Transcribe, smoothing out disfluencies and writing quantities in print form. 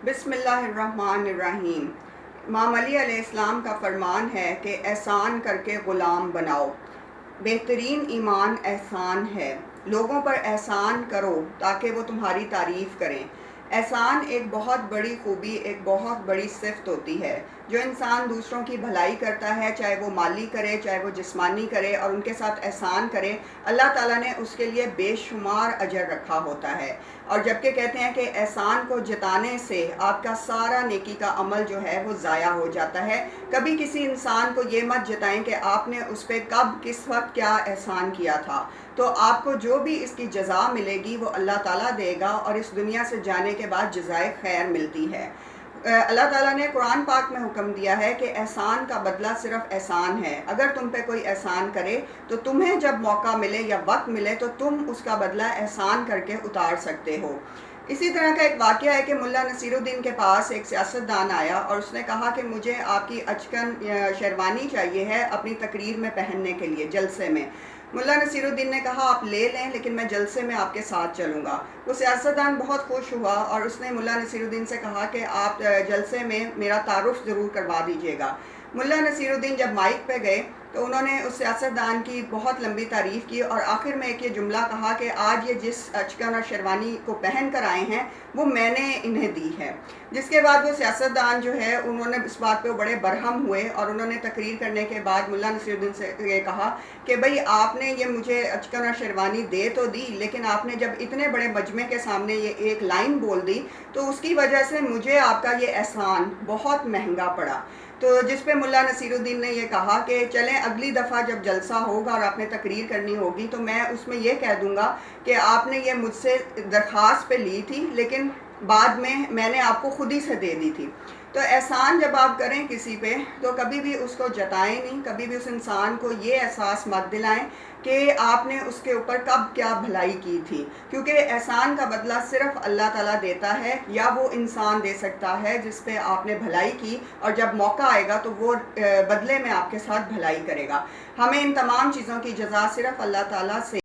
بسم اللہ الرحمن الرحیم۔ امام علی علیہ السلام کا فرمان ہے کہ احسان کر کے غلام بناؤ۔ بہترین ایمان احسان ہے۔ لوگوں پر احسان کرو تاکہ وہ تمہاری تعریف کریں۔ احسان ایک بہت بڑی خوبی، ایک بہت بڑی صفت ہوتی ہے۔ جو انسان دوسروں کی بھلائی کرتا ہے، چاہے وہ مالی کرے، چاہے وہ جسمانی کرے، اور ان کے ساتھ احسان کرے، اللہ تعالیٰ نے اس کے لیے بے شمار اجر رکھا ہوتا ہے۔ اور جبکہ کہتے ہیں کہ احسان کو جتانے سے آپ کا سارا نیکی کا عمل جو ہے وہ ضائع ہو جاتا ہے۔ کبھی کسی انسان کو یہ مت جتائیں کہ آپ نے اس پہ کب کس وقت کیا احسان کیا تھا، تو آپ کو جو بھی اس کی جزا ملے گی وہ اللہ تعالیٰ دے گا، اور اس دنیا سے جانے کے بعد جزائے خیر ملتی ہے۔ اللہ تعالیٰ نے قرآن پاک میں حکم دیا ہے کہ احسان کا بدلہ صرف احسان ہے۔ اگر تم پہ کوئی احسان کرے تو تمہیں جب موقع ملے یا وقت ملے تو تم اس کا بدلہ احسان کر کے اتار سکتے ہو۔ اسی طرح کا ایک واقعہ ہے کہ ملا نصیر الدین کے پاس ایک سیاستدان آیا اور اس نے کہا کہ مجھے آپ کی اچکن شیروانی چاہیے ہے اپنی تقریر میں پہننے کے لیے، جلسے میں۔ ملا نصیر الدین نے کہا آپ لے لیں، لیکن میں جلسے میں آپ کے ساتھ چلوں گا۔ وہ سیاستدان بہت خوش ہوا اور اس نے ملا نصیر الدین سے کہا کہ آپ جلسے میں میرا تعارف ضرور کروا دیجیے گا۔ ملا نصیر الدین جب مائک پہ گئے تو انہوں نے اس سیاستدان کی بہت لمبی تعریف کی، اور آخر میں ایک یہ جملہ کہا کہ آج یہ جس اچکن اور شیروانی کو پہن کر آئے ہیں وہ میں نے انہیں دی ہے۔ جس کے بعد وہ سیاستدان جو ہے انہوں نے اس بات پہ بڑے برہم ہوئے، اور انہوں نے تقریر کرنے کے بعد ملا نصیر الدین سے یہ کہا کہ بھئی آپ نے یہ مجھے اچکن اور شیروانی دے تو دی، لیکن آپ نے جب اتنے بڑے مجمع کے سامنے یہ ایک لائن بول دی تو اس کی وجہ سے مجھے آپ کا یہ احسان بہت مہنگا پڑا۔ تو جس پہ ملا نصیر الدین نے یہ کہا کہ چلیں اگلی دفعہ جب جلسہ ہوگا اور آپ نے تقریر کرنی ہوگی تو میں اس میں یہ کہہ دوں گا کہ آپ نے یہ مجھ سے درخواست پہ لی تھی، لیکن بعد میں نے آپ کو خود ہی سے دے دی تھی۔ تو احسان جب آپ کریں کسی پہ تو کبھی بھی اس کو جتائیں نہیں، کبھی بھی اس انسان کو یہ احساس مت دلائیں کہ آپ نے اس کے اوپر کب کیا بھلائی کی تھی، کیونکہ احسان کا بدلہ صرف اللہ تعالیٰ دیتا ہے، یا وہ انسان دے سکتا ہے جس پہ آپ نے بھلائی کی، اور جب موقع آئے گا تو وہ بدلے میں آپ کے ساتھ بھلائی کرے گا۔ ہمیں ان تمام چیزوں کی جزا صرف اللہ تعالیٰ سے